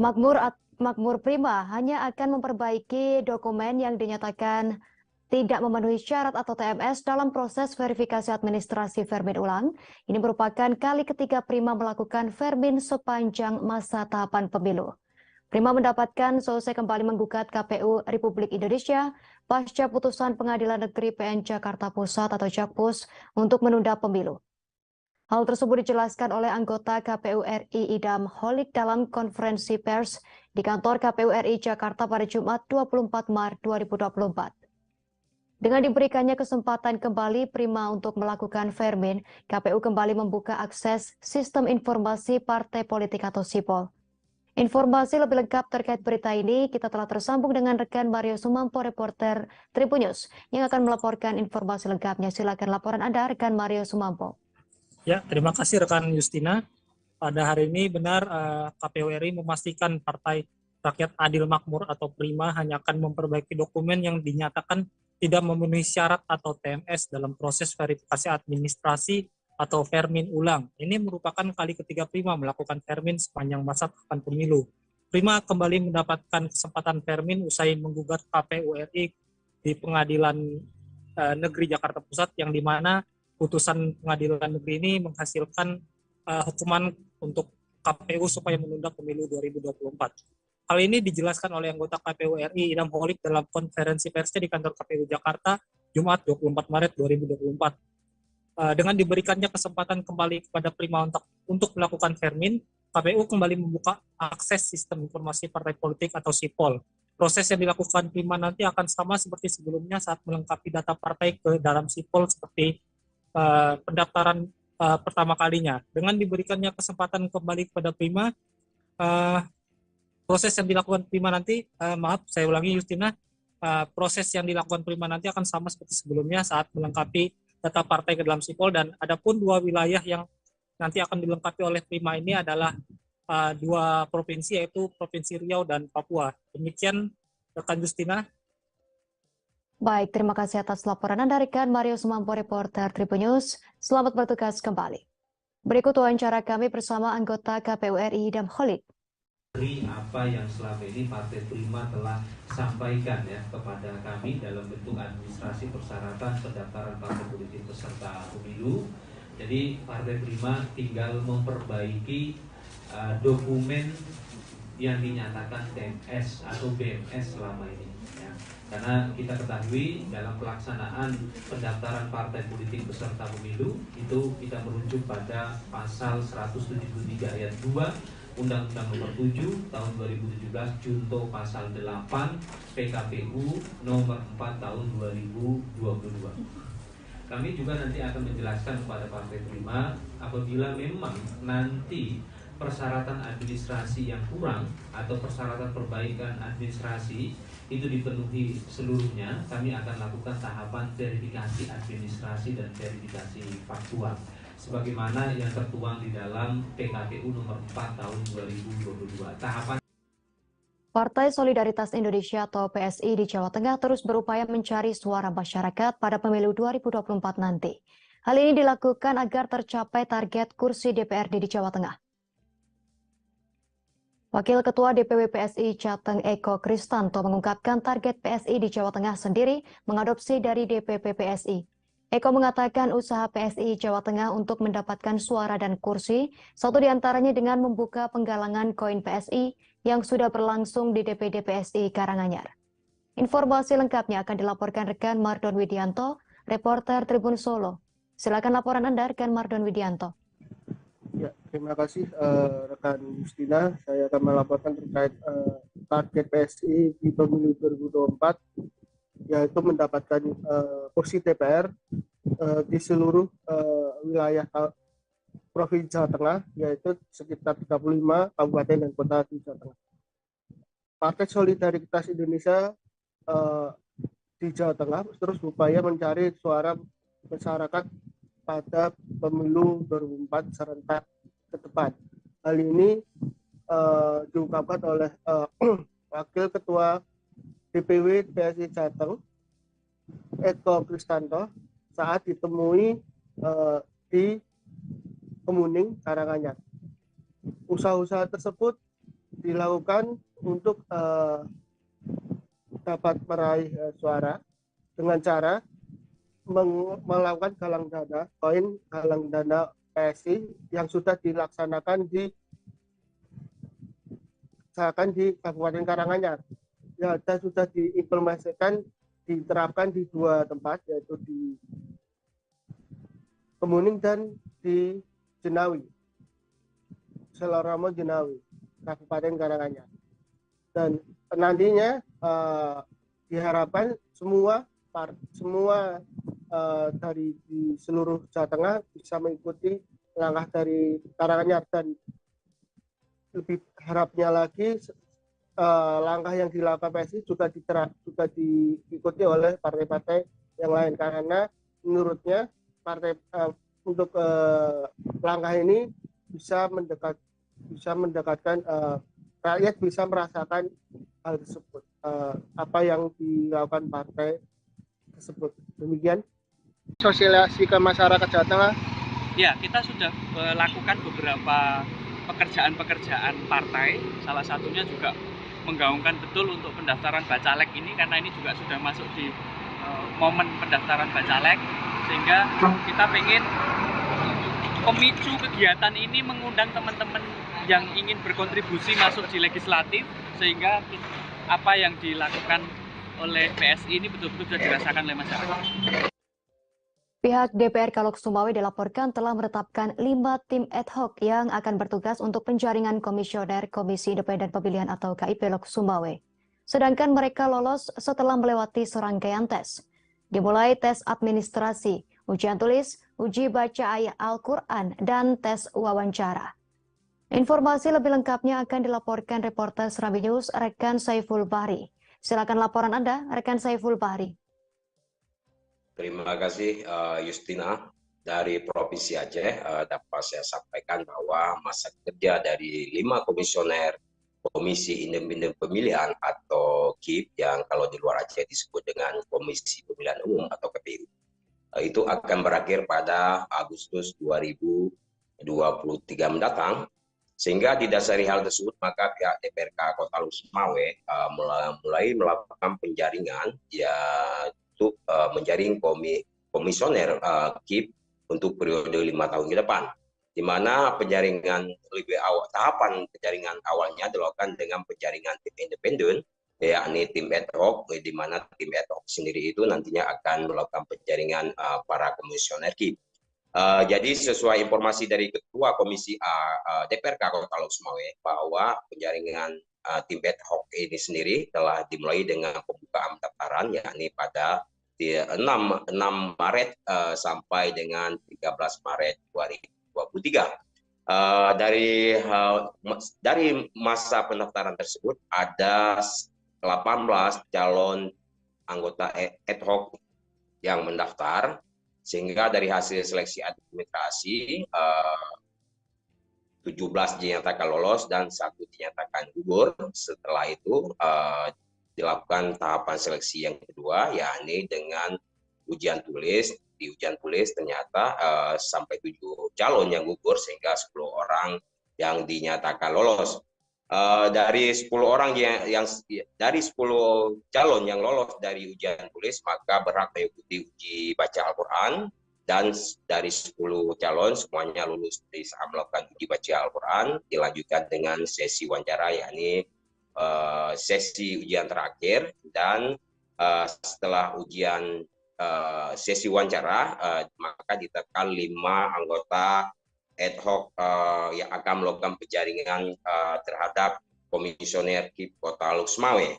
Makmur Prima hanya akan memperbaiki dokumen yang dinyatakan tidak memenuhi syarat atau TMS dalam proses verifikasi administrasi Fermin ulang. Ini merupakan kali ketiga Prima melakukan Fermin sepanjang masa tahapan pemilu. Prima mendapatkan selesai kembali menggugat KPU Republik Indonesia pasca putusan Pengadilan Negeri PN Jakarta Pusat atau Jakpus untuk menunda pemilu. Hal tersebut dijelaskan oleh anggota KPU RI Idam Holik dalam konferensi pers di kantor KPU RI Jakarta pada Jumat 24 Maret 2024. Dengan diberikannya kesempatan kembali Prima untuk melakukan Fermin, KPU kembali membuka akses Sistem Informasi Partai Politik atau SIPOL. Informasi lebih lengkap terkait berita ini kita telah tersambung dengan rekan Mario Sumampo, reporter Tribunnews, yang akan melaporkan informasi lengkapnya. Silakan laporan Anda, rekan Mario Sumampo. Ya, terima kasih rekan Justina. Pada hari ini benar KPU RI memastikan Partai Rakyat Adil Makmur atau Prima hanya akan memperbaiki dokumen yang dinyatakan tidak memenuhi syarat atau TMS dalam proses verifikasi administrasi atau Fermin ulang. Ini merupakan kali ketiga Prima melakukan Fermin sepanjang masa tahapan pemilu. Prima kembali mendapatkan kesempatan Fermin usai menggugat KPU RI di Pengadilan Negeri Jakarta Pusat, yang dimana putusan Pengadilan Negeri ini menghasilkan hukuman untuk KPU supaya menunda pemilu 2024. Hal ini dijelaskan oleh anggota KPU RI Idam Holik dalam konferensi persnya di kantor KPU Jakarta Jumat 24 Maret 2024. Dengan diberikannya kesempatan kembali kepada Prima untuk melakukan Fermin, KPU kembali membuka akses Sistem Informasi Partai Politik atau SIPOL. Proses yang dilakukan Prima nanti akan sama seperti sebelumnya saat melengkapi data partai ke dalam SIPOL seperti pendaftaran pertama kalinya. Dengan diberikannya kesempatan kembali kepada Prima, proses yang dilakukan Prima nanti, saya ulangi Justina, proses yang dilakukan Prima nanti akan sama seperti sebelumnya saat melengkapi data partai ke dalam SIPOL, dan adapun dua wilayah yang nanti akan dilengkapi oleh Prima ini adalah dua provinsi, yaitu Provinsi Riau dan Papua. Demikian rekan Justina. Baik, terima kasih atas laporan Anda, rekan Mario Sumampo, reporter Tribunnews. Selamat bertugas kembali. Berikut wawancara kami bersama anggota KPU RI Idam Holik. Apa yang selama ini Partai Prima telah sampaikan ya kepada kami dalam bentuk administrasi persyaratan pendaftaran partai politik peserta pemilu. Jadi Partai Prima tinggal memperbaiki dokumen yang dinyatakan TMS atau BMS selama ini ya. Karena kita ketahui dalam pelaksanaan pendaftaran partai politik peserta pemilu itu kita merujuk pada pasal 173 ayat 2 Undang-Undang Nomor 7 Tahun 2017 junto pasal 8 PKPU Nomor 4 Tahun 2022. Kami juga nanti akan menjelaskan kepada Partai Prima apabila memang nanti persyaratan administrasi yang kurang atau persyaratan perbaikan administrasi itu dipenuhi seluruhnya, kami akan lakukan tahapan verifikasi administrasi dan verifikasi faktual sebagaimana yang tertuang di dalam PKPU nomor 4 tahun 2022. Tahapan Partai Solidaritas Indonesia atau PSI di Jawa Tengah terus berupaya mencari suara masyarakat pada pemilu 2024 nanti. Hal ini dilakukan agar tercapai target kursi DPRD di Jawa Tengah. Wakil Ketua DPW PSI Jateng Eko Kristanto mengungkapkan target PSI di Jawa Tengah sendiri mengadopsi dari DPP PSI. Eko mengatakan usaha PSI Jawa Tengah untuk mendapatkan suara dan kursi, satu diantaranya dengan membuka penggalangan koin PSI yang sudah berlangsung di DPD PSI Karanganyar. Informasi lengkapnya akan dilaporkan rekan Mardon Widianto, reporter Tribun Solo. Silakan laporan Anda, rekan Mardon Widianto. Ya, terima kasih rekan Justina. Saya akan melaporkan terkait target PSI di pemilu 2024, yaitu mendapatkan kursi DPR di seluruh wilayah Provinsi Jawa Tengah, yaitu sekitar 35 kabupaten dan kota di Jawa Tengah. Partai Solidaritas Indonesia di Jawa Tengah terus berupaya mencari suara masyarakat pada pemilu 2024 serentak ke depan. Hal ini diungkapkan oleh Wakil Ketua DPW PSI Jateng Eko Kristanto saat ditemui di Kemuning, Karanganyar. Usaha-usaha tersebut dilakukan untuk dapat meraih suara dengan cara melakukan galang dana, koin galang dana PSI yang sudah dilaksanakan di Kabupaten Karanganyar. Ya, dan sudah diimplementasikan, diterapkan di 2 tempat, yaitu di Kemuning dan di Jenawi, Seloromo Jenawi, Kabupaten Karanganyar. Dan nantinya diharapkan semua dari di seluruh Jawa Tengah bisa mengikuti langkah dari Karanganyar, dan lebih harapnya lagi langkah yang dilakukan PSI juga diikuti oleh partai-partai yang lain, karena menurutnya untuk langkah ini bisa mendekatkan rakyat bisa merasakan hal tersebut, apa yang dilakukan partai tersebut. Demikian sosialisasi ke masyarakat Jawa Tengah. Ya, kita sudah lakukan beberapa pekerjaan partai, salah satunya juga menggaungkan betul untuk pendaftaran bacalek ini, karena ini juga sudah masuk di momen pendaftaran bacalek, sehingga kita pengen pemicu kegiatan ini mengundang teman-teman yang ingin berkontribusi masuk di legislatif, sehingga apa yang dilakukan oleh PSI ini betul-betul bisa dirasakan oleh masyarakat. Pihak DPR Kalok Sumawe dilaporkan telah menetapkan 5 tim ad hoc yang akan bertugas untuk penjaringan komisioner Komisi Independen Pemilihan atau KIP Lok Sumawe. Sedangkan mereka lolos setelah melewati serangkaian tes. Dimulai tes administrasi, ujian tulis, uji baca ayat Al-Quran, dan tes wawancara. Informasi lebih lengkapnya akan dilaporkan reporter Serambi News rekan Saiful Bahri. Silakan laporan Anda, rekan Saiful Bahri. Terima kasih Justina dari Provinsi Aceh. Dapat saya sampaikan bahwa masa kerja dari 5 komisioner Komisi Independen Pemilihan atau KIP yang kalau di luar Aceh disebut dengan Komisi Pemilihan Umum atau KPU itu akan berakhir pada Agustus 2023 mendatang. Sehingga didasari hal tersebut maka pihak DPRK Kota Lok Sumawe mulai melakukan penjaringan untuk menjaring komisioner KIP untuk periode 5 tahun ke depan, di mana penjaringan tahapan penjaringan awalnya dilakukan dengan penjaringan tim independen, yakni tim ad hoc, di mana tim ad hoc sendiri itu nantinya akan melakukan penjaringan para komisioner KIP. Jadi sesuai informasi dari Ketua Komisi A DPRK Kota Lok Sumawe bahwa penjaringan tim ad hoc ini sendiri telah dimulai dengan pembukaan pendaftaran, yakni pada 6 Maret sampai dengan 13 Maret 2023. Dari masa pendaftaran tersebut ada 18 calon anggota ad hoc yang mendaftar, sehingga dari hasil seleksi administrasi 17 dinyatakan lolos dan 1 dinyatakan gugur. Setelah itu dilakukan tahapan seleksi yang kedua, yakni dengan ujian tulis. Di ujian tulis ternyata sampai 7 calon yang gugur, sehingga 10 orang yang dinyatakan lolos. Dari 10 orang dari 10 calon yang lolos dari ujian tulis maka berhak mengikuti uji baca Al-Quran, dan dari 10 calon semuanya lulus bisa melakukan uji baca Al-Quran, dilanjutkan dengan sesi wawancara, yakni sesi ujian terakhir. Dan setelah ujian sesi wawancara maka ditekan 5 anggota ad hoc yang akan melakukan penjaringan terhadap komisioner KIP Kota Lok Sumawe,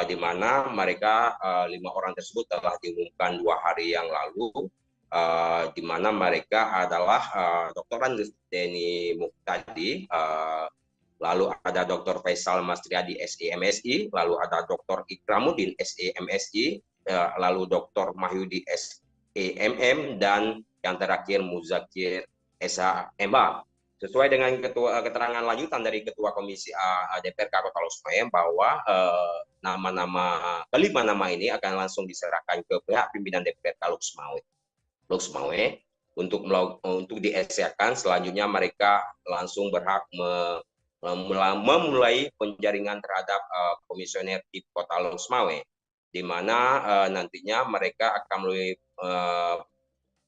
di mana mereka 5 orang tersebut telah diumumkan 2 hari yang lalu, di mana mereka adalah Dr. Andes Deni Muktadi, lalu ada Dr. Faisal Masriadi SEMSI, lalu ada Dr. Ikramuddin SEMSI, lalu Dr. Mahyudi SEMM, dan yang terakhir Muzakir SHMA. Sesuai dengan keterangan lanjutan dari Ketua Komisi A DPRK Kota Lok Sumawe bahwa kelima nama ini akan langsung diserahkan ke pihak pimpinan DPRK Lok Sumawe untuk diesakan. Selanjutnya mereka langsung berhak memulai penjaringan terhadap komisioner di Kota Lonsmawe, di mana nantinya mereka akan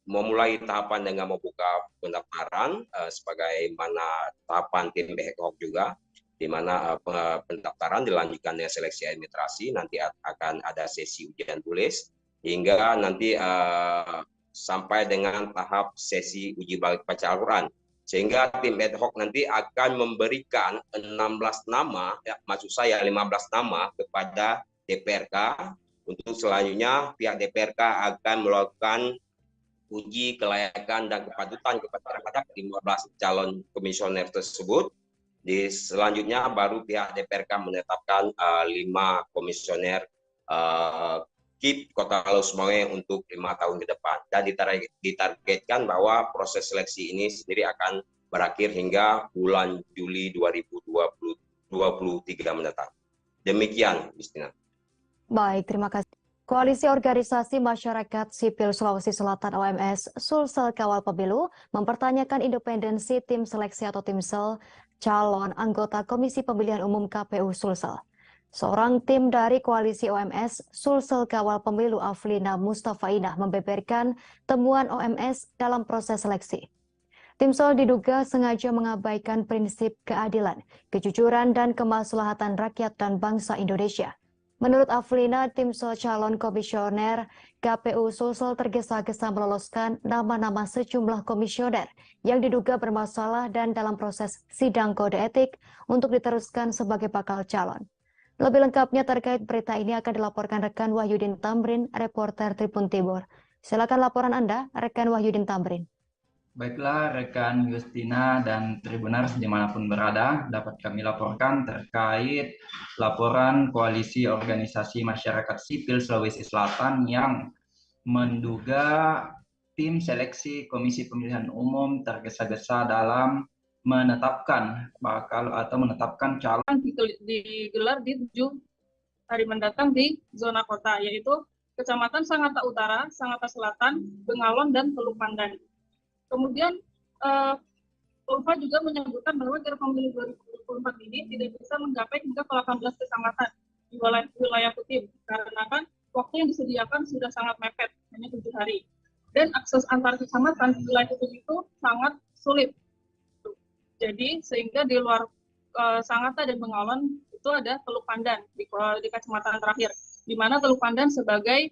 memulai tahapan dengan membuka pendaftaran sebagaimana tahapan tim ad hoc juga, di mana pendaftaran dilanjutkan dengan seleksi administrasi, nanti akan ada sesi ujian tulis hingga nanti sampai dengan tahap sesi uji balik baca Al-Quran, sehingga tim ad hoc nanti akan memberikan 16 nama, ya, maksud saya 15 nama kepada DPRK. Untuk selanjutnya pihak DPRK akan melakukan uji kelayakan dan kepatutan terhadap 15 calon komisioner tersebut. Selanjutnya baru pihak DPRK menetapkan 5 komisioner KIP Kota Lonsmawe untuk 5 tahun ke depan, dan ditargetkan bahwa proses seleksi ini sendiri akan berakhir hingga bulan Juli 2023 mendatang. Demikian, Justina. Baik, terima kasih. Koalisi Organisasi Masyarakat Sipil Sulawesi Selatan OMS Sulsel Kawal Pemilu mempertanyakan independensi tim seleksi atau timsel calon anggota Komisi Pemilihan Umum KPU Sulsel. Seorang tim dari koalisi OMS Sulsel Kawal Pemilu Aflina Mustafainah membeberkan temuan OMS dalam proses seleksi. Timsel diduga sengaja mengabaikan prinsip keadilan, kejujuran, dan kemaslahatan rakyat dan bangsa Indonesia. Menurut Aflina, timsel calon komisioner KPU Sulsel tergesa-gesa meloloskan nama-nama sejumlah komisioner yang diduga bermasalah dan dalam proses sidang kode etik untuk diteruskan sebagai bakal calon. Lebih lengkapnya terkait berita ini akan dilaporkan rekan Wahyudin Tamrin, reporter Tribun Timur. Silakan laporan Anda, rekan Wahyudin Tamrin. Baiklah rekan Justina dan Tribuners dimanapun berada, dapat kami laporkan terkait laporan Koalisi Organisasi Masyarakat Sipil Sulawesi Selatan yang menduga tim seleksi Komisi Pemilihan Umum tergesa-gesa dalam menetapkan menetapkan calon digelar di 7 hari mendatang di zona kota, yaitu Kecamatan Sangatta Utara, Sangatta Selatan, Bengalon, dan Teluk Pandan. Kemudian ULFA juga menyebutkan bahwa kira pemilu 2024 ini tidak bisa menggapai hingga ke 18 kecamatan di wilayah Kutim, karena kan waktu yang disediakan sudah sangat mepet, hanya 7 hari. Dan akses antar kecamatan di wilayah Kutim itu sangat sulit. Jadi sehingga di luar Sangatta dan Bengalon itu ada Teluk Pandan di kecamatan terakhir, di mana Teluk Pandan sebagai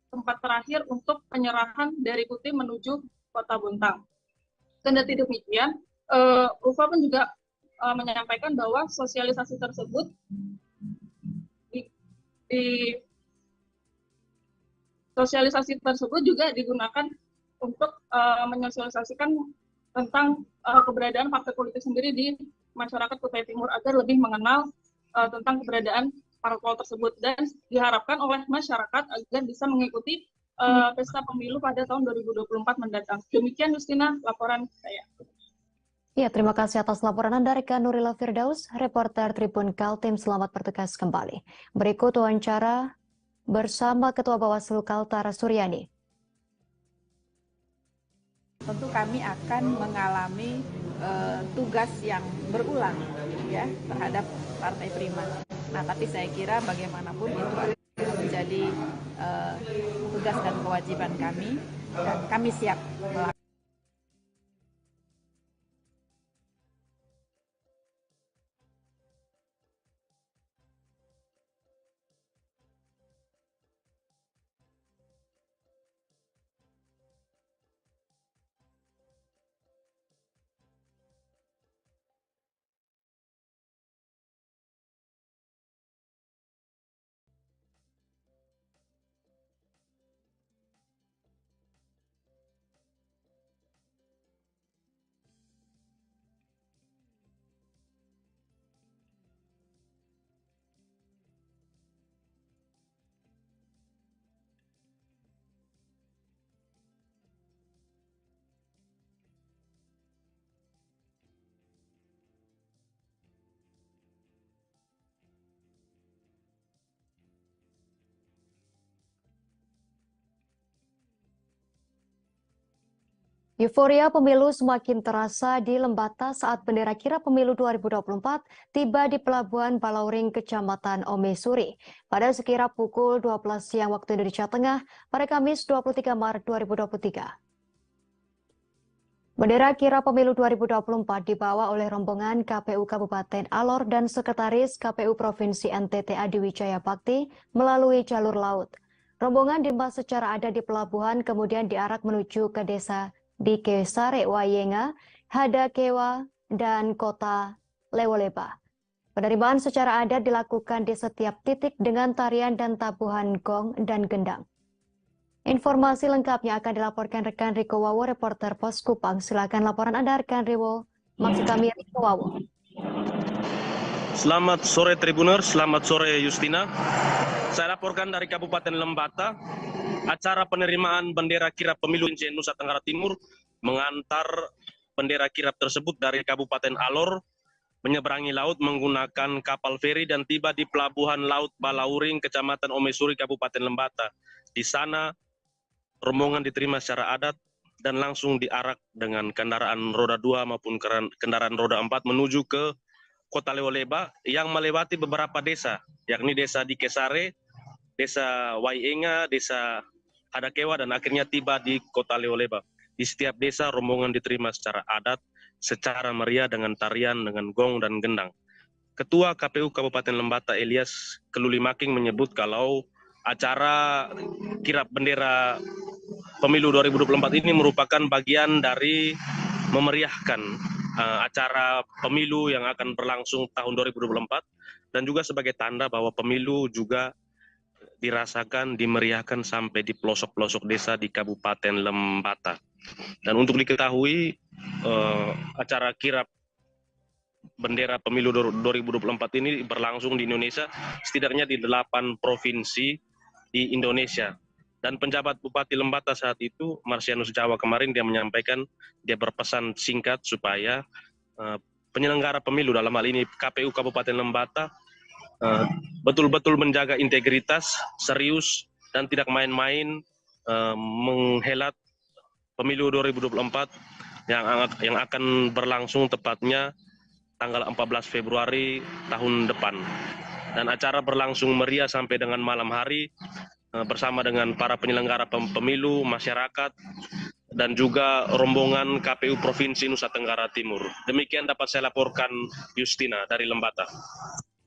tempat terakhir untuk penyerahan dari Kutim menuju Kota Bontang. Kendati demikian, ULFA pun juga menyampaikan bahwa sosialisasi tersebut juga digunakan untuk menyosialisasikan tentang keberadaan partai politik sendiri di masyarakat Kutai Timur agar lebih mengenal tentang keberadaan parpol tersebut, dan diharapkan oleh masyarakat agar bisa mengikuti pesta pemilu pada tahun 2024 mendatang. Demikian Justina laporan saya. Ya, terima kasih atas laporan Anda rekan Nurila Firdaus, reporter Tribun Kaltim. Selamat bertugas kembali. Berikut wawancara bersama Ketua Bawaslu Kaltara Suryani. Tentu kami akan mengalami tugas yang berulang ya terhadap Partai Prima. Nah, tapi saya kira bagaimanapun itu akan menjadi tugas dan kewajiban kami, dan kami siap melakukan. Euforia pemilu semakin terasa di Lembata saat bendera kirap pemilu 2024 tiba di Pelabuhan Balauring, Kecamatan Omesuri pada sekira pukul 12 siang waktu Indonesia Tengah pada Kamis 23 Maret 2023. Bendera kirap pemilu 2024 dibawa oleh rombongan KPU Kabupaten Alor dan Sekretaris KPU Provinsi NTT Adi Wijaya Bakti melalui jalur laut. Rombongan dibahas secara adat di pelabuhan kemudian diarak menuju ke desa di Kesare Wayenga, Hadakewa, dan kota Lewoleba. Penerimaan secara adat dilakukan di setiap titik dengan tarian dan tabuhan gong dan gendang. Informasi lengkapnya akan dilaporkan rekan Riko Wawo, reporter Pos Kupang. Silakan laporan Anda, rekan Riwo. Maksud kami Riko Wawo. Selamat sore Tribuners, selamat sore Justina. Saya laporkan dari Kabupaten Lembata. Acara penerimaan bendera kirap pemilu Nusa Tenggara Timur mengantar bendera kirap tersebut dari Kabupaten Alor menyeberangi laut menggunakan kapal feri dan tiba di Pelabuhan Laut Balauring, Kecamatan Omesuri, Kabupaten Lembata. Di sana rombongan diterima secara adat dan langsung diarak dengan kendaraan roda 2 maupun kendaraan roda 4 menuju ke Kota Lewoleba yang melewati beberapa desa, yakni desa di Kesare, desa Wayenga, desa Hadakewa, dan akhirnya tiba di Kota Lewoleba. Di setiap desa rombongan diterima secara adat, secara meriah dengan tarian, dengan gong dan gendang. Ketua KPU Kabupaten Lembata Elias Kelulimaking menyebut kalau acara kirap bendera pemilu 2024 ini merupakan bagian dari memeriahkan acara pemilu yang akan berlangsung tahun 2024 dan juga sebagai tanda bahwa pemilu juga dirasakan, dimeriahkan sampai di pelosok-pelosok desa di Kabupaten Lembata. Dan untuk diketahui, acara kirap bendera pemilu 2024 ini berlangsung di Indonesia, setidaknya di 8 provinsi di Indonesia. Dan penjabat Bupati Lembata saat itu, Marsianus Jawa kemarin, dia menyampaikan, dia berpesan singkat supaya penyelenggara pemilu, dalam hal ini KPU Kabupaten Lembata, betul-betul menjaga integritas, serius, dan tidak main-main menghelat pemilu 2024 yang akan berlangsung tepatnya tanggal 14 Februari tahun depan. Dan acara berlangsung meriah sampai dengan malam hari bersama dengan para penyelenggara pemilu, masyarakat, dan juga rombongan KPU Provinsi Nusa Tenggara Timur. Demikian dapat saya laporkan, Justina, dari Lembata.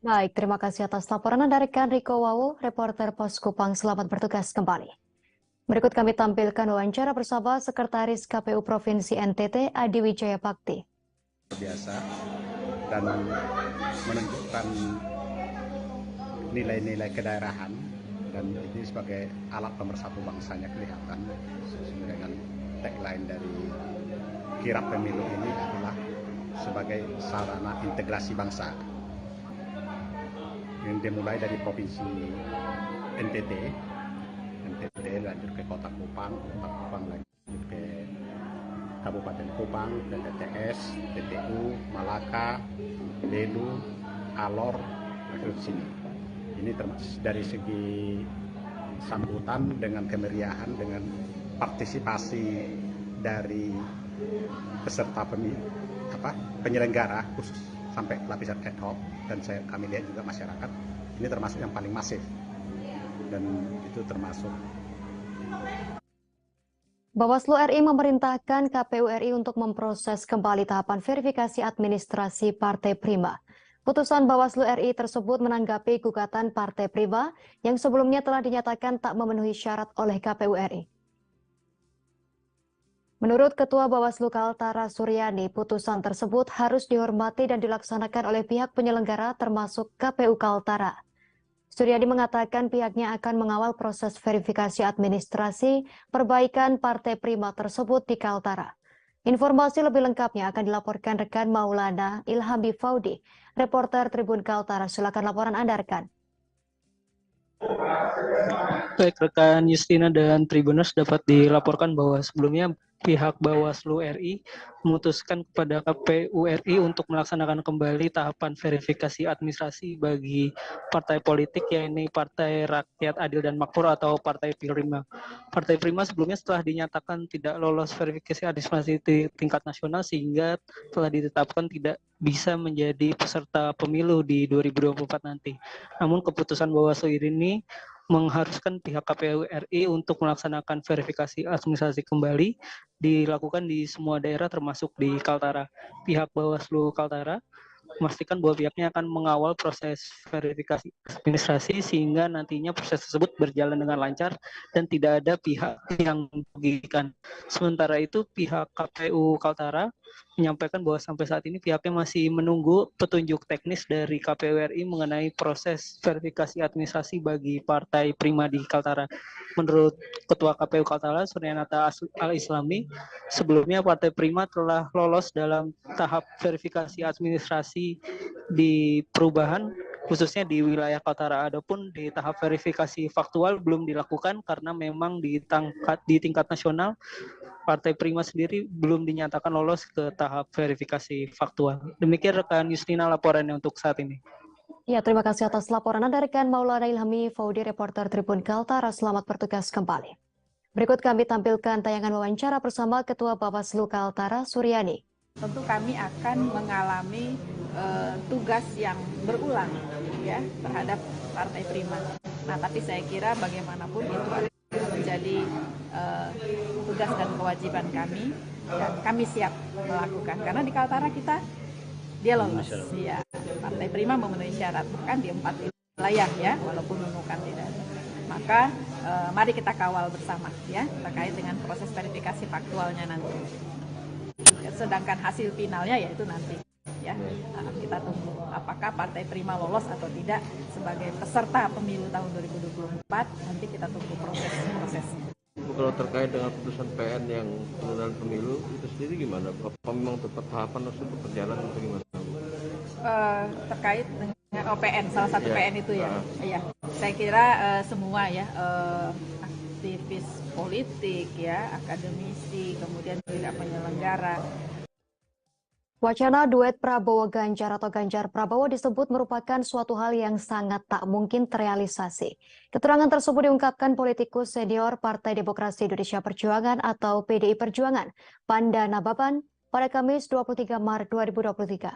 Baik, terima kasih atas laporan Anda, rekan Riko Wawo, reporter Pos Kupang. Selamat bertugas kembali. Berikut kami tampilkan wawancara bersama Sekretaris KPU Provinsi NTT Adi Wijaya Bakti. Biasa dan menunjukkan nilai-nilai kedaerahan, dan ini sebagai alat pemersatu bangsanya kelihatan sesuai dengan tagline dari kirap pemilu ini adalah sebagai sarana integrasi bangsa. Yang dimulai dari provinsi NTT lanjut ke Kota Kupang lanjut ke Kabupaten Kupang, dan TTS, TTU, Malaka, Belu, Alor, ke sini. Ini termasuk dari segi sambutan dengan kemeriahan, dengan partisipasi dari peserta penyelenggara khusus sampai lapisan ad hoc, dan kami lihat juga masyarakat, ini termasuk yang paling masif, dan itu termasuk. Bawaslu RI memerintahkan KPU RI untuk memproses kembali tahapan verifikasi administrasi Partai Prima. Putusan Bawaslu RI tersebut menanggapi gugatan Partai Prima yang sebelumnya telah dinyatakan tak memenuhi syarat oleh KPU RI. Menurut Ketua Bawaslu Kaltara Suryani, putusan tersebut harus dihormati dan dilaksanakan oleh pihak penyelenggara termasuk KPU Kaltara. Suryani mengatakan pihaknya akan mengawal proses verifikasi administrasi perbaikan Partai Prima tersebut di Kaltara. Informasi lebih lengkapnya akan dilaporkan rekan Maulana Ilhami Faudi, reporter Tribun Kaltara. Silakan laporan Anda, rekan. Baik, rekan Justina dan Tribuners, dapat dilaporkan bahwa sebelumnya pihak Bawaslu RI memutuskan kepada KPU RI untuk melaksanakan kembali tahapan verifikasi administrasi bagi partai politik, yaitu Partai Rakyat Adil dan Makmur atau Partai Prima. Partai Prima sebelumnya setelah dinyatakan tidak lolos verifikasi administrasi di tingkat nasional sehingga telah ditetapkan tidak bisa menjadi peserta pemilu di 2024 nanti. Namun keputusan Bawaslu ini mengharuskan pihak KPU RI untuk melaksanakan verifikasi administrasi kembali dilakukan di semua daerah termasuk di Kaltara. Pihak Bawaslu Kaltara memastikan bahwa pihaknya akan mengawal proses verifikasi administrasi sehingga nantinya proses tersebut berjalan dengan lancar dan tidak ada pihak yang merugikan. Sementara itu pihak KPU Kaltara menyampaikan bahwa sampai saat ini pihaknya masih menunggu petunjuk teknis dari KPU RI mengenai proses verifikasi administrasi bagi Partai Prima di Kaltara. Menurut Ketua KPU Kaltara, Suryanata Al-Islami, sebelumnya Partai Prima telah lolos dalam tahap verifikasi administrasi di perubahan, khususnya di wilayah Kaltara. Adapun di tahap verifikasi faktual belum dilakukan karena memang di tingkat nasional Partai Prima sendiri belum dinyatakan lolos ke tahap verifikasi faktual. Demikian rekan Justina laporannya untuk saat ini. Ya, terima kasih atas laporan Anda rekan Maulana Ilhami Faudi, reporter Tribun Kaltara. Selamat bertugas kembali. Berikut kami tampilkan tayangan wawancara bersama Ketua Bawaslu Kaltara, Suryani. Tentu kami akan mengalami tugas yang berulang ya terhadap Partai Prima. Nah, tapi saya kira bagaimanapun itu menjadi tugas dan kewajiban kami dan kami siap melakukan karena di Kaltara dia lolos ya. Partai Prima memenuhi syarat bahkan di 4 wilayah ya walaupun menemukan tidak. Maka mari kita kawal bersama ya terkait dengan proses verifikasi faktualnya nanti. Sedangkan hasil finalnya yaitu nanti ya kita tunggu apakah Partai Prima lolos atau tidak sebagai peserta pemilu tahun 2024, nanti kita tunggu prosesnya. Kalau terkait dengan putusan PN yang penundaan pemilu itu sendiri gimana? Apa memang tetap tahapan tersebut berjalan atau gimana? Terkait dengan OPN salah satu PN itu ya, ya saya kira semua ya aktivis politik ya, akademisi, kemudian juga penyelenggara. Wacana duet Prabowo Ganjar atau Ganjar Prabowo disebut merupakan suatu hal yang sangat tak mungkin terrealisasi. Keterangan tersebut diungkapkan politikus senior Partai Demokrasi Indonesia Perjuangan atau PDI Perjuangan, Panda Nababan, pada Kamis 23 Maret 2023.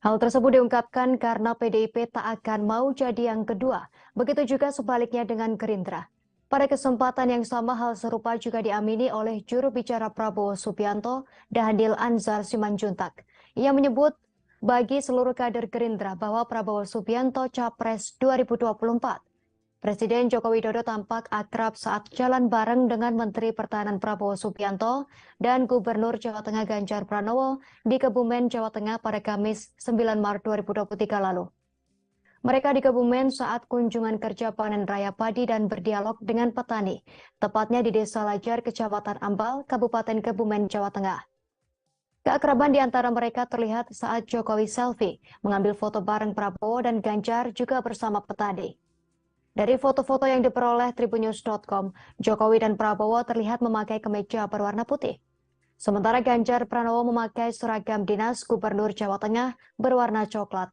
Hal tersebut diungkapkan karena PDIP tak akan mau jadi yang kedua, begitu juga sebaliknya dengan Gerindra. Pada kesempatan yang sama, hal serupa juga diamini oleh juru bicara Prabowo Subianto, Dhanil Anzar Simanjuntak. Ia menyebut bagi seluruh kader Gerindra bahwa Prabowo Subianto Capres 2024. Presiden Joko Widodo tampak akrab saat jalan bareng dengan Menteri Pertahanan Prabowo Subianto dan Gubernur Jawa Tengah Ganjar Pranowo di Kebumen, Jawa Tengah pada Kamis 9 Maret 2023 lalu. Mereka di Kebumen saat kunjungan kerja panen raya padi dan berdialog dengan petani, tepatnya di Desa Lajar, Kecamatan Ambal, Kabupaten Kebumen, Jawa Tengah. Keakraban di antara mereka terlihat saat Jokowi selfie, mengambil foto bareng Prabowo dan Ganjar juga bersama petani. Dari foto-foto yang diperoleh tribunnews.com, Jokowi dan Prabowo terlihat memakai kemeja berwarna putih. Sementara Ganjar Pranowo memakai seragam dinas Gubernur Jawa Tengah berwarna coklat.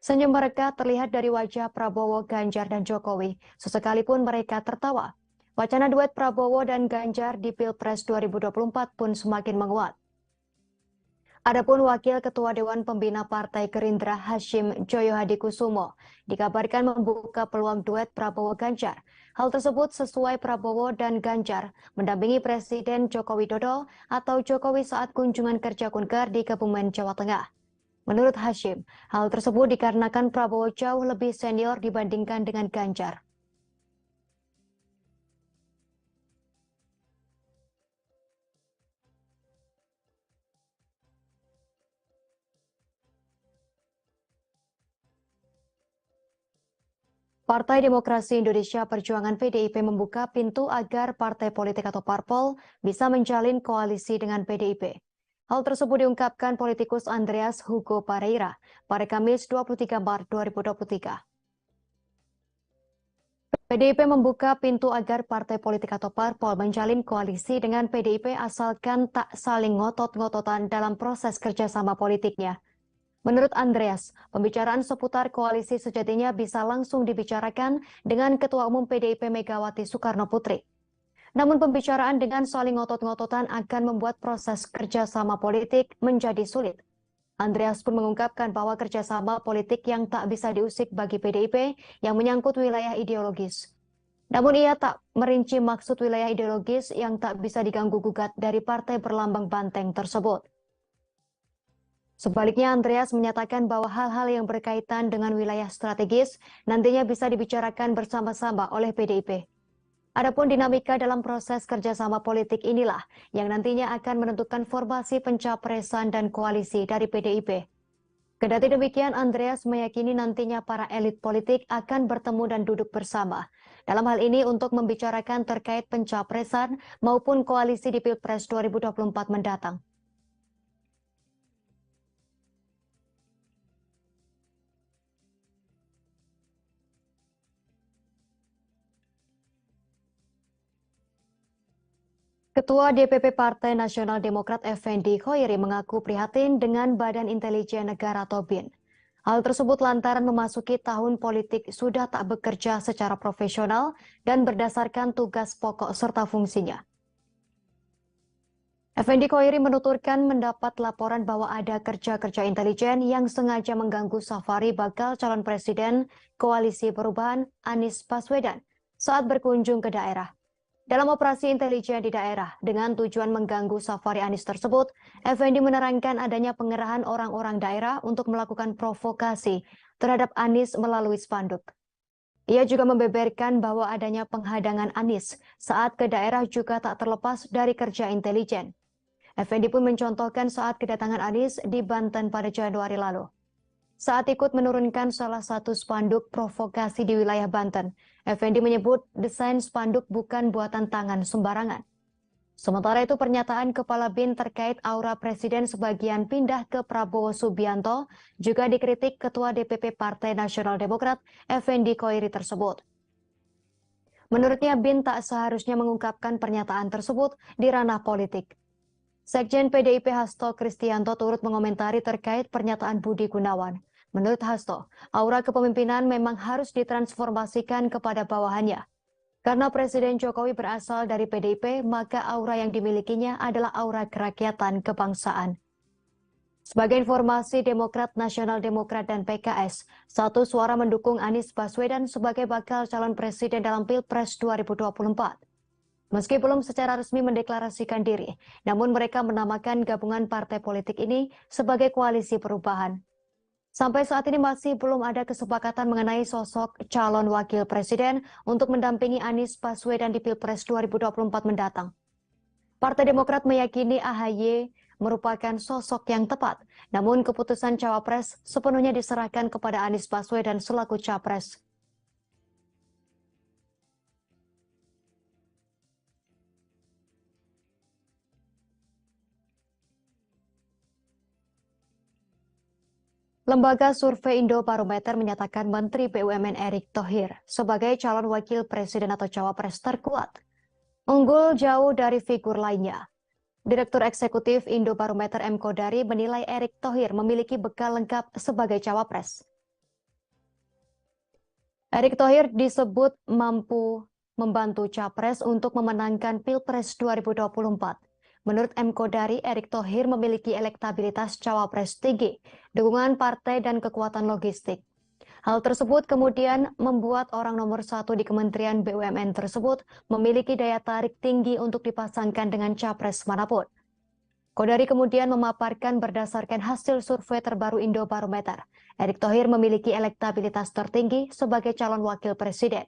Senyum mereka terlihat dari wajah Prabowo, Ganjar, dan Jokowi. Sesekalipun mereka tertawa. Wacana duet Prabowo dan Ganjar di Pilpres 2024 pun semakin menguat. Adapun Wakil Ketua Dewan Pembina Partai Gerindra Hashim Joyo Hadikusumo dikabarkan membuka peluang duet Prabowo-Ganjar. Hal tersebut sesuai Prabowo dan Ganjar mendampingi Presiden Joko Widodo atau Jokowi saat kunjungan kerja Kunker di Kebumen, Jawa Tengah. Menurut Hashim, hal tersebut dikarenakan Prabowo jauh lebih senior dibandingkan dengan Ganjar. Partai Demokrasi Indonesia Perjuangan PDIP membuka pintu agar partai politik atau parpol bisa menjalin koalisi dengan PDIP. Hal tersebut diungkapkan politikus Andreas Hugo Pareira pada Kamis 23 Maret 2023. PDIP membuka pintu agar partai politik atau parpol menjalin koalisi dengan PDIP asalkan tak saling ngotot-ngototan dalam proses kerjasama politiknya. Menurut Andreas, pembicaraan seputar koalisi sejatinya bisa langsung dibicarakan dengan Ketua Umum PDIP Megawati Soekarno Putri. Namun pembicaraan dengan saling ngotot-ngototan akan membuat proses kerjasama politik menjadi sulit. Andreas pun mengungkapkan bahwa kerjasama politik yang tak bisa diusik bagi PDIP yang menyangkut wilayah ideologis. Namun ia tak merinci maksud wilayah ideologis yang tak bisa diganggu-gugat dari partai berlambang banteng tersebut. Sebaliknya, Andreas menyatakan bahwa hal-hal yang berkaitan dengan wilayah strategis nantinya bisa dibicarakan bersama-sama oleh PDIP. Adapun dinamika dalam proses kerjasama politik inilah yang nantinya akan menentukan formasi pencapresan dan koalisi dari PDIP. Kendati demikian, Andreas meyakini nantinya para elit politik akan bertemu dan duduk bersama. Dalam hal ini untuk membicarakan terkait pencapresan maupun koalisi di Pilpres 2024 mendatang. Ketua DPP Partai Nasional Demokrat Effendi Khoiri mengaku prihatin dengan Badan Intelijen Negara atau BIN. Hal tersebut lantaran memasuki tahun politik sudah tak bekerja secara profesional dan berdasarkan tugas pokok serta fungsinya. Effendi Khoiri menuturkan mendapat laporan bahwa ada kerja-kerja intelijen yang sengaja mengganggu safari bakal calon presiden Koalisi Perubahan Anies Baswedan saat berkunjung ke daerah. Dalam operasi intelijen di daerah dengan tujuan mengganggu safari Anies tersebut, Effendi menerangkan adanya pengerahan orang-orang daerah untuk melakukan provokasi terhadap Anies melalui spanduk. Ia juga membeberkan bahwa adanya penghadangan Anies saat ke daerah juga tak terlepas dari kerja intelijen. Effendi pun mencontohkan saat kedatangan Anies di Banten pada Januari lalu. Saat ikut menurunkan salah satu spanduk provokasi di wilayah Banten, Effendi menyebut desain spanduk bukan buatan tangan sembarangan. Sementara itu pernyataan Kepala BIN terkait aura Presiden sebagian pindah ke Prabowo Subianto juga dikritik Ketua DPP Partai Nasional Demokrat Effendi Khoiri tersebut. Menurutnya BIN tak seharusnya mengungkapkan pernyataan tersebut di ranah politik. Sekjen PDIP Hasto Kristianto turut mengomentari terkait pernyataan Budi Gunawan. Menurut Hasto, aura kepemimpinan memang harus ditransformasikan kepada bawahannya. Karena Presiden Jokowi berasal dari PDIP, maka aura yang dimilikinya adalah aura kerakyatan kebangsaan. Sebagai informasi, Demokrat Nasional Demokrat dan PKS, satu suara mendukung Anies Baswedan sebagai bakal calon presiden dalam Pilpres 2024. Meski belum secara resmi mendeklarasikan diri, namun mereka menamakan gabungan partai politik ini sebagai Koalisi Perubahan. Sampai saat ini masih belum ada kesepakatan mengenai sosok calon wakil presiden untuk mendampingi Anies Baswedan di Pilpres 2024 mendatang. Partai Demokrat meyakini AHY merupakan sosok yang tepat, namun keputusan cawapres sepenuhnya diserahkan kepada Anies Baswedan selaku capres. Lembaga Survei Indobarometer menyatakan Menteri BUMN Erick Thohir sebagai calon wakil presiden atau cawapres terkuat. Unggul jauh dari figur lainnya. Direktur Eksekutif Indobarometer M. Kodari menilai Erick Thohir memiliki bekal lengkap sebagai cawapres. Erick Thohir disebut mampu membantu capres untuk memenangkan Pilpres 2024. Menurut M. Kodari, Erick Thohir memiliki elektabilitas cawapres tinggi, dukungan partai dan kekuatan logistik. Hal tersebut kemudian membuat orang nomor 1 di Kementerian BUMN tersebut memiliki daya tarik tinggi untuk dipasangkan dengan capres manapun. Kodari kemudian memaparkan berdasarkan hasil survei terbaru Indobarometer, Erick Thohir memiliki elektabilitas tertinggi sebagai calon wakil presiden.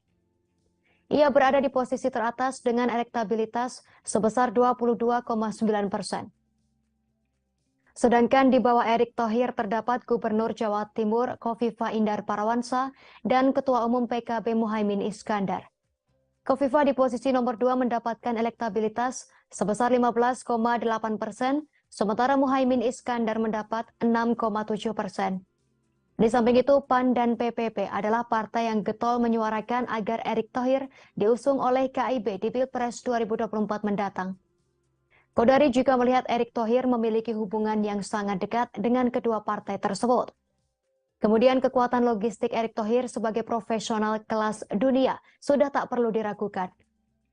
Ia berada di posisi teratas dengan elektabilitas sebesar 22,9%. Sedangkan di bawah Erick Thohir terdapat Gubernur Jawa Timur Khofifah Indar Parawansa dan Ketua Umum PKB Muhaimin Iskandar. Khofifah di posisi nomor 2 mendapatkan elektabilitas sebesar 15,8%, sementara Muhaimin Iskandar mendapat 6,7%. Di samping itu, PAN dan PPP adalah partai yang getol menyuarakan agar Erick Thohir diusung oleh KIB di Pilpres 2024 mendatang. Kodari juga melihat Erick Thohir memiliki hubungan yang sangat dekat dengan kedua partai tersebut. Kemudian kekuatan logistik Erick Thohir sebagai profesional kelas dunia sudah tak perlu diragukan.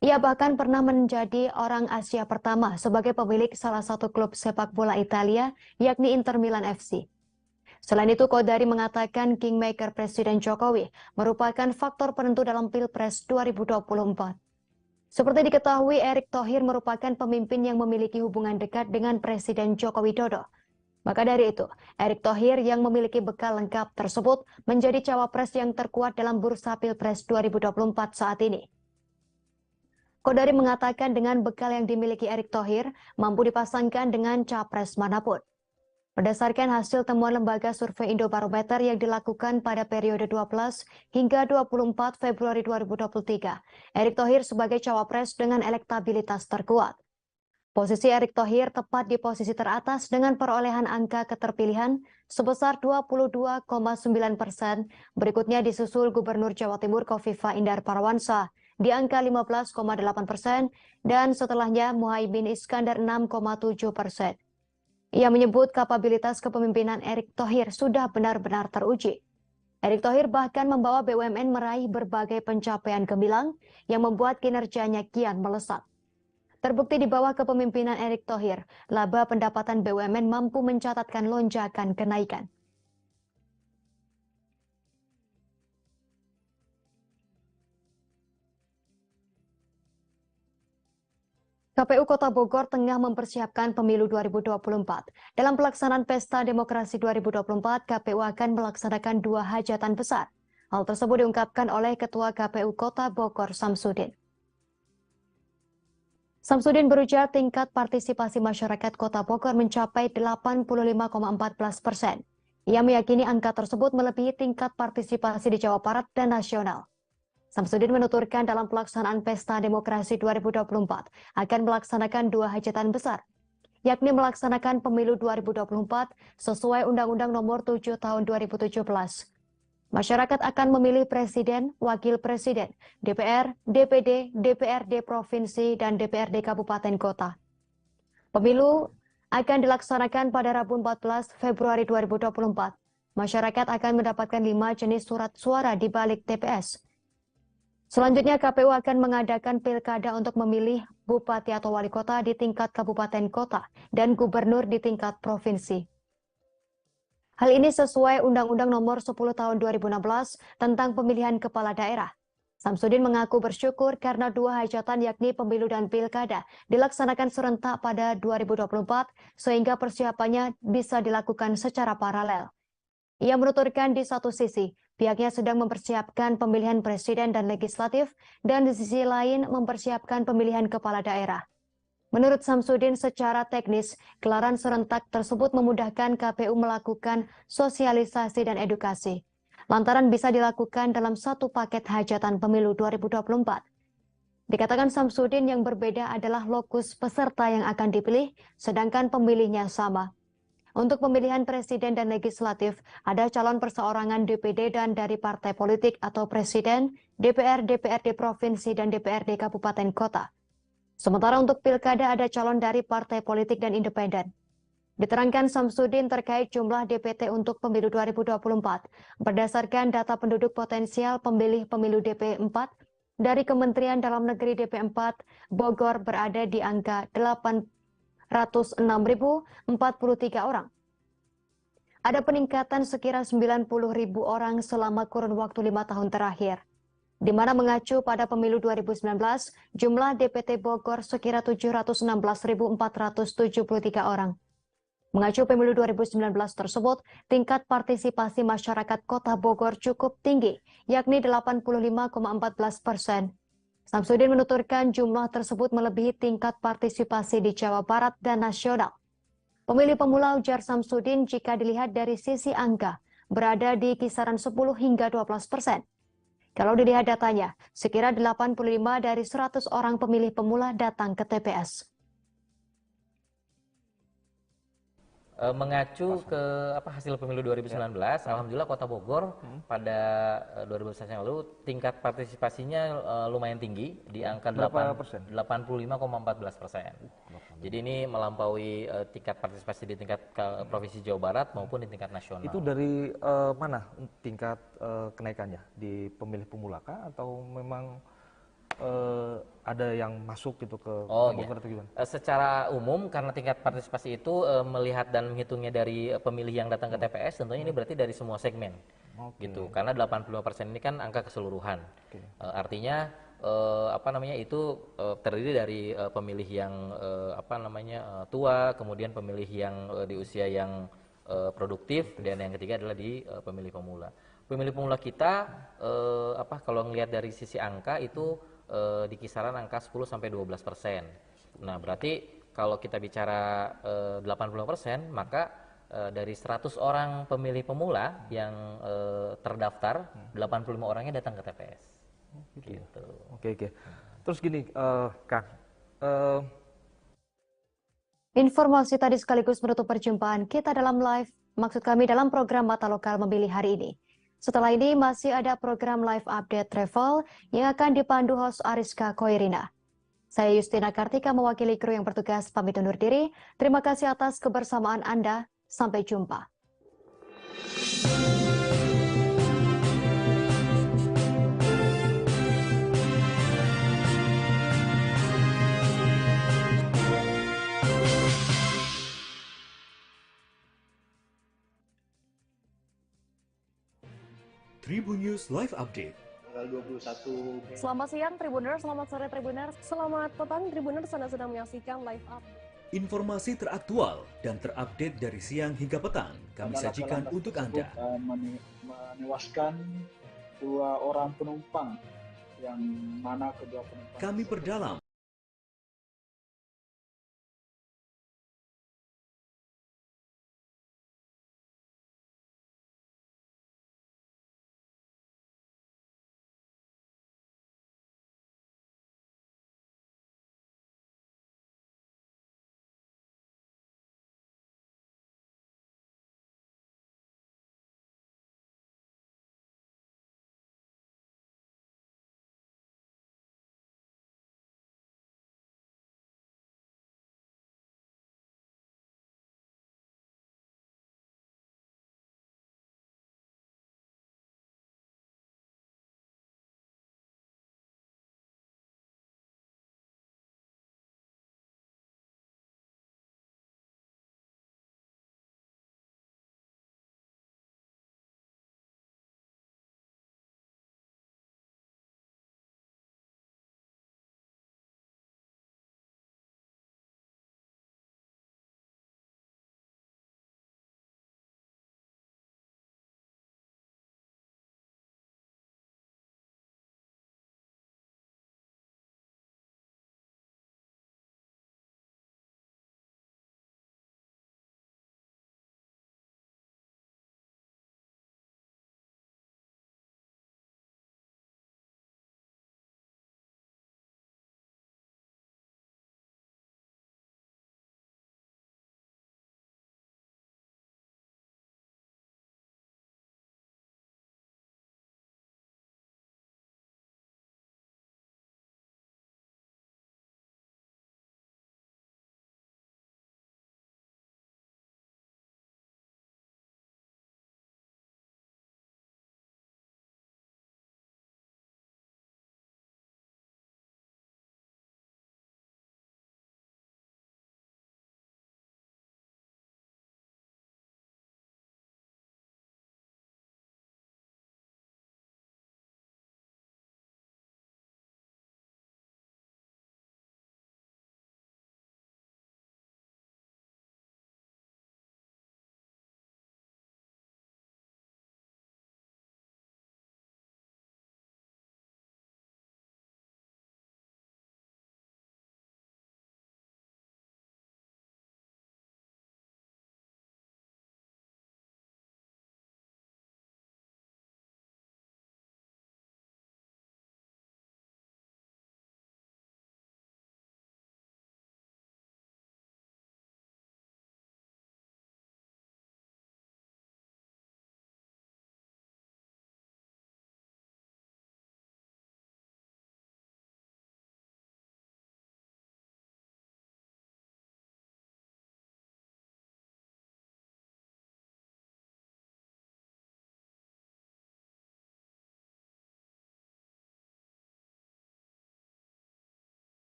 Ia bahkan pernah menjadi orang Asia pertama sebagai pemilik salah satu klub sepak bola Italia, yakni Inter Milan FC. Selain itu, Kodari mengatakan kingmaker Presiden Jokowi merupakan faktor penentu dalam Pilpres 2024. Seperti diketahui, Erick Thohir merupakan pemimpin yang memiliki hubungan dekat dengan Presiden Joko Widodo. Maka dari itu, Erick Thohir yang memiliki bekal lengkap tersebut menjadi cawapres yang terkuat dalam bursa Pilpres 2024 saat ini. Kodari mengatakan dengan bekal yang dimiliki Erick Thohir mampu dipasangkan dengan capres manapun. Berdasarkan hasil temuan lembaga survei Indobarometer yang dilakukan pada periode 12 hingga 24 Februari 2023, Erick Thohir sebagai cawapres dengan elektabilitas terkuat. Posisi Erick Thohir tepat di posisi teratas dengan perolehan angka keterpilihan sebesar 22,9%. Berikutnya disusul Gubernur Jawa Timur Kofifa Indar Parawansa di angka 15,8% dan setelahnya Muhaimin Iskandar 6,7%. Ia menyebut kapabilitas kepemimpinan Erick Thohir sudah benar-benar teruji. Erick Thohir bahkan membawa BUMN meraih berbagai pencapaian gemilang yang membuat kinerjanya kian melesat. Terbukti di bawah kepemimpinan Erick Thohir, laba pendapatan BUMN mampu mencatatkan lonjakan kenaikan. KPU Kota Bogor tengah mempersiapkan pemilu 2024. Dalam pelaksanaan Pesta Demokrasi 2024, KPU akan melaksanakan 2 hajatan besar. Hal tersebut diungkapkan oleh Ketua KPU Kota Bogor, Samsudin. Samsudin berujar tingkat partisipasi masyarakat Kota Bogor mencapai 85,14%. Ia meyakini angka tersebut melebihi tingkat partisipasi di Jawa Barat dan nasional. Samsudin menuturkan dalam pelaksanaan Pesta Demokrasi 2024 akan melaksanakan 2 hajatan besar, yakni melaksanakan pemilu 2024 sesuai Undang-Undang Nomor 7 Tahun 2017. Masyarakat akan memilih Presiden, Wakil Presiden, DPR, DPD, DPRD Provinsi, dan DPRD Kabupaten Kota. Pemilu akan dilaksanakan pada Rabu 14 Februari 2024. Masyarakat akan mendapatkan 5 jenis surat suara di balik TPS. Selanjutnya, KPU akan mengadakan pilkada untuk memilih bupati atau wali kota di tingkat kabupaten kota dan gubernur di tingkat provinsi. Hal ini sesuai Undang-Undang Nomor 10 Tahun 2016 tentang pemilihan kepala daerah. Samsudin mengaku bersyukur karena 2 hajatan yakni pemilu dan pilkada dilaksanakan serentak pada 2024 sehingga persiapannya bisa dilakukan secara paralel. Ia menuturkan di satu sisi, pihaknya sedang mempersiapkan pemilihan presiden dan legislatif, dan di sisi lain mempersiapkan pemilihan kepala daerah. Menurut Samsudin, secara teknis, gelaran serentak tersebut memudahkan KPU melakukan sosialisasi dan edukasi, lantaran bisa dilakukan dalam satu paket hajatan pemilu 2024. Dikatakan Samsudin yang berbeda adalah lokus peserta yang akan dipilih, sedangkan pemilihnya sama. Untuk pemilihan presiden dan legislatif, ada calon perseorangan DPD dan dari partai politik atau presiden, DPR, DPRD provinsi, dan DPRD kabupaten kota. Sementara untuk pilkada ada calon dari partai politik dan independen. Diterangkan Samsudin terkait jumlah DPT untuk pemilu 2024. Berdasarkan data penduduk potensial pemilih pemilu DP4 dari Kementerian Dalam Negeri DP4, Bogor berada di angka 106.043 orang. Ada peningkatan sekira 90.000 orang selama kurun waktu 5 tahun terakhir, di mana mengacu pada pemilu 2019, jumlah DPT Bogor sekira 716.473 orang. Mengacu pemilu 2019 tersebut, tingkat partisipasi masyarakat Kota Bogor cukup tinggi, yakni 85,14%. Samsudin menuturkan jumlah tersebut melebihi tingkat partisipasi di Jawa Barat dan nasional. Pemilih pemula, ujar Samsudin, jika dilihat dari sisi angka, berada di kisaran 10 hingga 12%. Kalau dilihat datanya, sekira 85 dari 100 orang pemilih pemula datang ke TPS. mengacu ke hasil pemilu 2019, alhamdulillah Kota Bogor pada 2019 yang lalu tingkat partisipasinya lumayan tinggi di angka 85,14%. Jadi ini melampaui tingkat partisipasi di tingkat Provinsi Jawa Barat maupun di tingkat nasional. Itu dari mana tingkat kenaikannya? Di pemilih pemula kah atau memang ada yang masuk gitu ke Bogor atau gimana? Secara umum karena tingkat partisipasi itu melihat dan menghitungnya dari pemilih yang datang ke TPS, tentunya ini berarti dari semua segmen, gitu. Karena 85% ini kan angka keseluruhan. Artinya itu terdiri dari pemilih yang tua, kemudian pemilih yang di usia yang produktif, dan yang ketiga adalah di pemilih pemula. Pemilih pemula kita kalau ngelihat dari sisi angka itu di kisaran angka 10-12%. Nah, berarti kalau kita bicara 80%, maka dari 100 orang pemilih pemula yang terdaftar, 85 orangnya datang ke TPS. Gitu. Oke. Terus gini, Kang. Informasi tadi sekaligus menutup perjumpaan kita dalam live, maksud kami dalam program Mata Lokal Memilih hari ini. Setelah ini masih ada program live update travel yang akan dipandu host Ariska Koirina. Saya Justina Kartika mewakili kru yang bertugas pamit undur diri. Terima kasih atas kebersamaan Anda. Sampai jumpa. Tribun News Live Update. Tanggal 21. Selamat siang Tribuners, selamat sore Tribuners, selamat petang Tribuners, Anda sedang menyaksikan live update. Informasi teraktual dan terupdate dari siang hingga petang kami sajikan untuk Anda. Menewaskan 2 orang penumpang, yang mana kedua penumpang. Kami perdalam